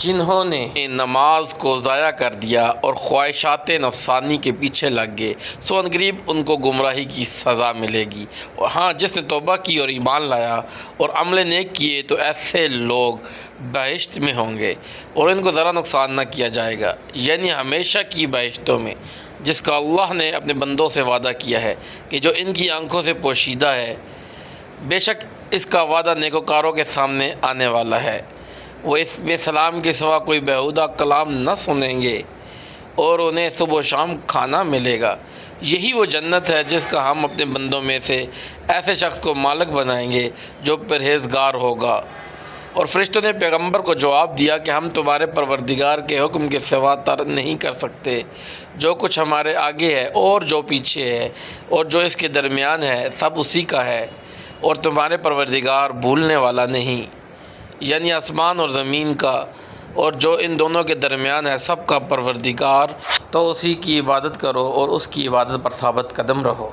جنہوں نے نماز کو ضائع کر دیا اور خواہشات نفسانی کے پیچھے لگ گئے، سو ان قریب ان کو گمراہی کی سزا ملے گی۔ اور ہاں، جس نے توبہ کی اور ایمان لایا اور عمل نیک کیے تو ایسے لوگ بہشت میں ہوں گے اور ان کو ذرا نقصان نہ کیا جائے گا، یعنی ہمیشہ کی بہشتوں میں، جس کا اللہ نے اپنے بندوں سے وعدہ کیا ہے کہ جو ان کی آنکھوں سے پوشیدہ ہے۔ بے شک اس کا وعدہ نیکوکاروں کے سامنے آنے والا ہے۔ وہ اس میں سلام کے سوا کوئی بیہودہ کلام نہ سنیں گے اور انہیں صبح و شام کھانا ملے گا۔ یہی وہ جنت ہے جس کا ہم اپنے بندوں میں سے ایسے شخص کو مالک بنائیں گے جو پرہیزگار ہوگا۔ اور فرشتوں نے پیغمبر کو جواب دیا کہ ہم تمہارے پروردگار کے حکم کے سوا تر نہیں کر سکتے۔ جو کچھ ہمارے آگے ہے اور جو پیچھے ہے اور جو اس کے درمیان ہے، سب اسی کا ہے، اور تمہارے پروردگار بھولنے والا نہیں۔ یعنی آسمان اور زمین کا اور جو ان دونوں کے درمیان ہے، سب کا پروردگار، تو اسی کی عبادت کرو اور اس کی عبادت پر ثابت قدم رہو۔